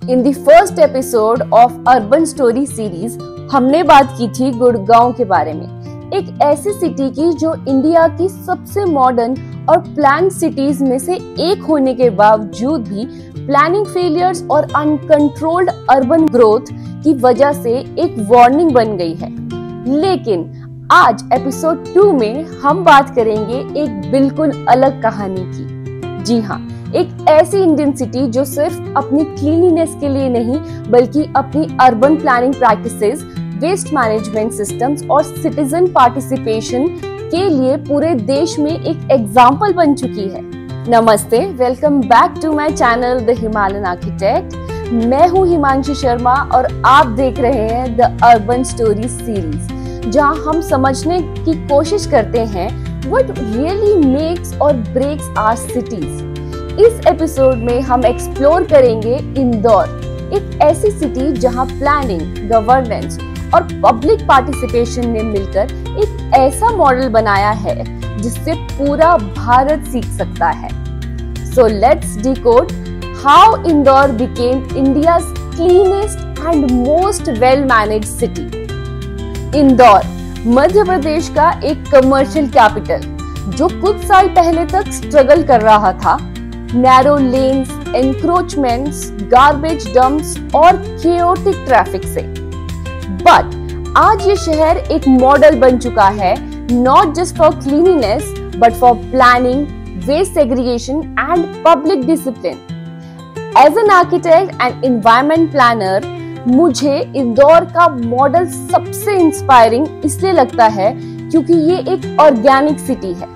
In the first episode of urban story series हमने बात की थी गुड़गांव के बारे में, एक ऐसी सिटी की जो इंडिया की सबसे मॉडर्न और प्लान सिटीज में से एक होने के बावजूद भी प्लानिंग फेलियर्स और अनकंट्रोल्ड अर्बन ग्रोथ की वजह से एक वार्निंग बन गई है। लेकिन आज एपिसोड 2 में हम बात करेंगे एक बिल्कुल अलग कहानी की। जी हाँ, एक ऐसी इंडियन सिटी जो सिर्फ अपनी क्लीनलीनेस के लिए नहीं बल्कि अपनी urban planning practices, waste management systems और सिटीजन पार्टिसिपेशन के लिए पूरे देश में एक एग्जाम्पल बन चुकी है। नमस्ते, welcome back to my channel the Himalayan architect. मैं हूँ हिमांशी शर्मा और आप देख रहे हैं द अर्बन स्टोरी सीरीज, जहाँ हम समझने की कोशिश करते हैं व्हाट रियली मेक्स और ब्रेक्स आवर सिटीज। इस एपिसोड में हम एक्सप्लोर करेंगे इंदौर, एक ऐसी सिटी जहां प्लानिंग, गवर्नेंस और पब्लिक पार्टिसिपेशन ने मिलकर एक ऐसा मॉडल बनाया है जिससे पूरा भारत सीख सकता है। So let's decode how Indore became India's cleanest and most well managed city. Indore Madhya Pradesh का एक कमर्शियल कैपिटल जो कुछ साल पहले तक स्ट्रगल कर रहा था narrow lanes, encroachments, garbage dumps और केओटिक ट्रैफिक से। बट आज ये शहर एक मॉडल बन चुका है, not just for cleanliness but for planning, waste segregation and public discipline. As an architect and environment planner मुझे इंदौर का मॉडल सबसे इंस्पायरिंग इसलिए लगता है क्योंकि ये एक ऑर्गेनिक सिटी है,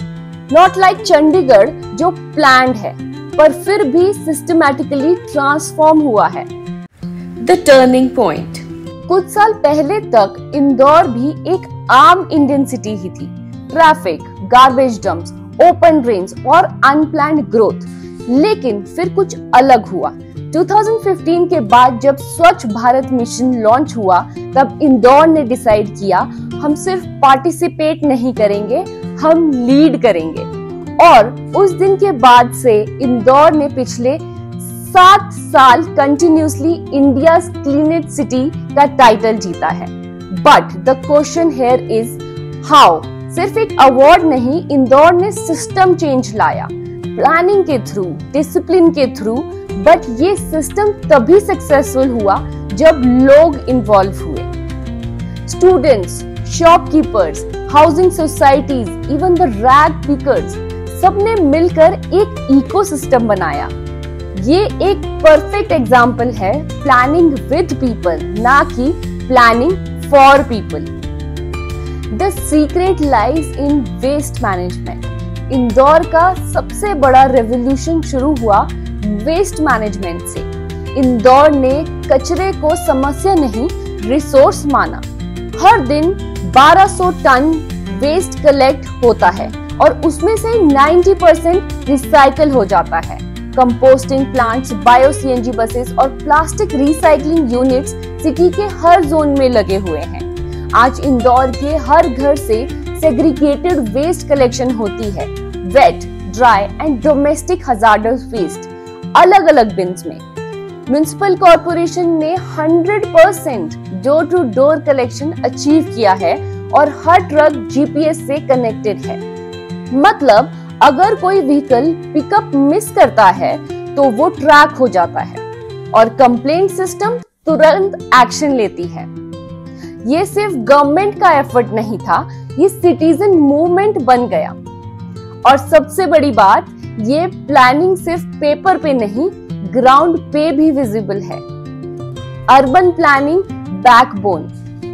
नॉट लाइक चंडीगढ़ जो प्लान्ड है पर फिर भी सिस्टमैटिकली ट्रांसफॉर्म हुआ है। The turning point. कुछ साल पहले तक इंदौर भी एक आम इंडियन सिटी ही थी। Traffic, garbage dumps, open drains और अनप्लान्ड ग्रोथ। लेकिन फिर कुछ अलग हुआ। 2015 के बाद जब स्वच्छ भारत मिशन लॉन्च हुआ तब इंदौर ने डिसाइड किया हम सिर्फ पार्टिसिपेट नहीं करेंगे, हम लीड करेंगे। और उस दिन के बाद से इंदौर ने पिछले 7 साल कंटिन्यूसली इंडियाज क्लीनेस्ट सिटी का टाइटल जीता है। But the question here is how. सिर्फ एक अवार्ड नहीं, इंदौर ने सिस्टम चेंज लाया, प्लानिंग के थ्रू, डिसिप्लिन के थ्रू। बट ये सिस्टम तभी सक्सेसफुल हुआ जब लोग इन्वॉल्व हुए। Students, shopkeepers, housing societies, even the rag pickers, सबने मिलकर एक इकोसिस्टम बनाया। ये एक परफेक्ट एग्जाम्पल है प्लानिंग विद पीपल, ना कि planning for people. The secret lies in waste management. Indore का सबसे बड़ा रेवोल्यूशन शुरू हुआ वेस्ट मैनेजमेंट से। इंदौर ने कचरे को समस्या नहीं, रिसोर्स माना। हर दिन 1200 टन वेस्ट कलेक्ट होता है और उसमें से 90% रिसाइकल हो जाता है। Composting plants, bio CNG buses और प्लास्टिक रिसाइकलिंग यूनिट्स सिटी के हर जोन में लगे हुए हैं। आज इंदौर के हर घर से सेग्रीगेटेड वेस्ट कलेक्शन होती है, wet, dry and domestic hazardous waste, अलग अलग बिन्स में। म्युनिसिपल कॉर्पोरेशन ने 100% door to door collection achieve किया है और हर ट्रक जीपीएस से कनेक्टेड है। मतलब अगर कोई व्हीकल पिकअप मिस करता है तो वो ट्रैक हो जाता है और कंप्लेंट सिस्टम तुरंत एक्शन लेती है। ये सिर्फ गवर्नमेंट का एफर्ट नहीं था, ये सिटीजन मूवमेंट बन गया। और सबसे बड़ी बात, ये प्लानिंग सिर्फ पेपर पे नहीं, ग्राउंड पे भी विजिबल है। Urban planning backbone.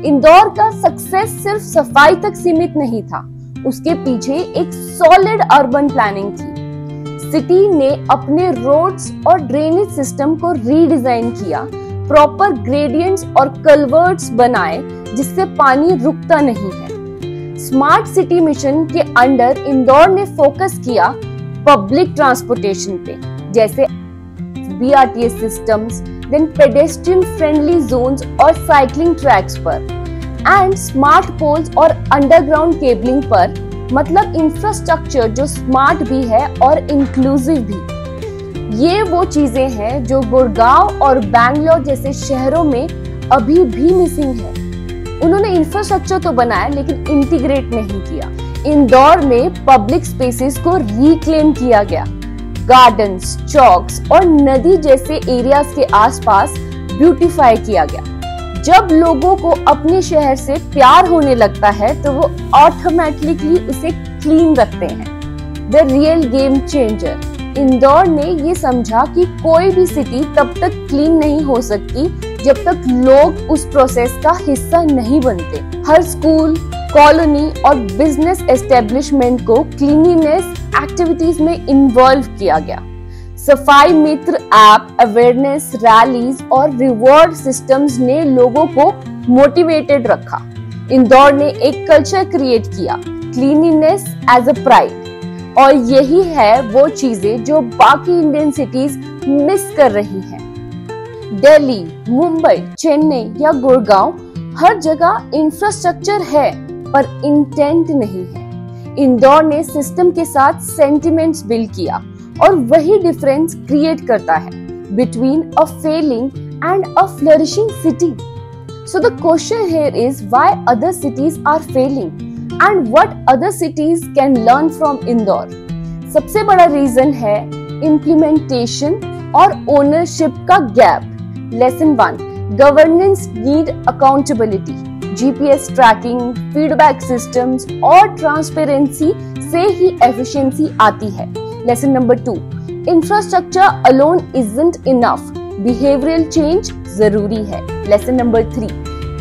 इंदौर का सक्सेस सिर्फ सफाई तक सीमित नहीं था, उसके पीछे एक सॉलिड अर्बन प्लानिंग थी। सिटी ने अपने रोड्स और ड्रेनेज सिस्टम को रीडिजाइन किया, प्रॉपर ग्रेडियंट्स और कल्वर्ट्स बनाए जिससे पानी रुकता नहीं है। स्मार्ट सिटी मिशन के अंडर इंदौर ने फोकस किया पब्लिक ट्रांसपोर्टेशन पे, जैसे BRTS systems, then pedestrian friendly zones और साइकिलिंग ट्रैक्स पर, एंड स्मार्ट पोल्स और अंडरग्राउंड केबलिंग पर। मतलब इंफ्रास्ट्रक्चर जो स्मार्ट भी है और इंक्लूसिव भी। ये वो चीजें हैं जो गुड़गांव और बैंगलोर जैसे शहरों में अभी भी मिसिंग है। उन्होंने इंफ्रास्ट्रक्चर तो बनाया लेकिन इंटीग्रेट नहीं किया। इंदौर में पब्लिक स्पेसेस को रिक्लेम किया गया। गार्डन्स, चौक्स और नदी जैसे एरियाज के आसपास ब्यूटीफाई किया गया। जब लोगों को अपने शहर से प्यार होने लगता है तो वो ऑटोमेटिकली उसे क्लीन रखते हैं। The real game changer. Indore ने ये समझा कि कोई भी सिटी तब तक क्लीन नहीं हो सकती जब तक लोग उस प्रोसेस का हिस्सा नहीं बनते। हर स्कूल, कॉलोनी और बिजनेस एस्टेब्लिशमेंट को क्लीनिनेस एक्टिविटीज में इन्वॉल्व किया गया। सफाई मित्र ऐप, अवेयरनेस रैलीज और रिवॉर्ड सिस्टम्स ने लोगों को मोटिवेटेड रखा। इंदौर ने एक कल्चर क्रिएट किया, क्लीनिनेस एज अ प्राइड। और यही है वो चीजें जो बाकी इंडियन सिटीज मिस कर रही हैं। दिल्ली, मुंबई, चेन्नई या गुड़गांव, हर जगह इंफ्रास्ट्रक्चर है पर इंटेंट नहीं है। इंदौर ने सिस्टम के साथ सेंटिमेंट्स बिल्ड किया और वही डिफरेंस क्रिएट करता है between a failing and a flourishing city. So the question here is why other cities are failing and what other cities can learn from Indore. सबसे बड़ा रीजन है इम्प्लीमेंटेशन और ओनरशिप का गैप। Lesson 1, governance need accountability. GPS tracking, feedback systems और transparency से ही efficiency आती है। Lesson number 2, infrastructure alone isn't enough, behavioural change जरूरी है। Lesson number 3,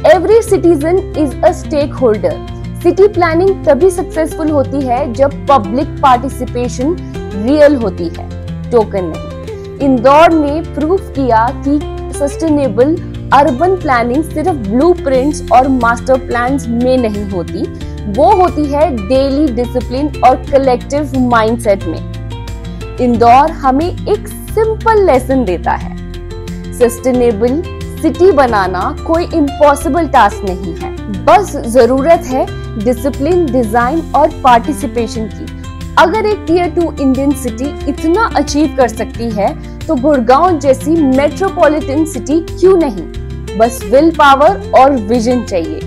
every citizen is a stakeholder. City planning तभी सक्सेसफुल होती है जब पब्लिक पार्टिसिपेशन रियल होती है, टोकन नहीं। इंदौर ने प्रूव किया कि सस्टेनेबल अर्बन प्लानिंग सिर्फ ब्लूप्रिंट्स और मास्टर प्लान्स में नहीं होती, वो होती है डेली डिसिप्लिन और कलेक्टिव माइंडसेट में। इंदौर हमें एक सिंपल लेसन देता है, सस्टेनेबल सिटी बनाना कोई इम्पॉसिबल टास्क नहीं है, बस जरूरत है डिसिप्लिन, डिजाइन और पार्टिसिपेशन की। अगर एक टियर 2 इंडियन सिटी इतना अचीव कर सकती है तो गुड़गांव जैसी मेट्रोपॉलिटन सिटी क्यों नहीं? बस विल पावर और विजन चाहिए।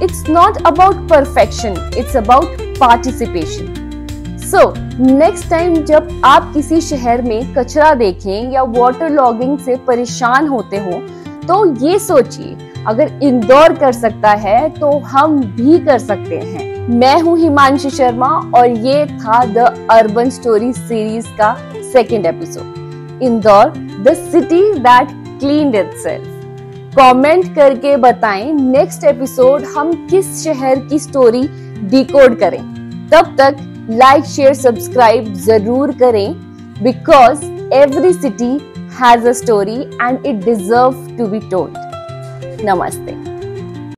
It's not about perfection, it's about participation. So next time जब आप किसी शहर में कचरा देखें या वाटर लॉगिंग से परेशान होते हो तो ये सोचिए, अगर इंदौर कर सकता है तो हम भी कर सकते हैं। मैं हूँ हिमांशी शर्मा और ये था द अर्बन स्टोरी सीरीज का second episode, Indore the city that cleaned itself. Comment करके बताएं नेक्स्ट एपिसोड हम किस शहर की स्टोरी डिकोड करें। तब तक लाइक, शेयर, सब्सक्राइब जरूर करें, because every city has a story and it deserve to be told. नमस्ते।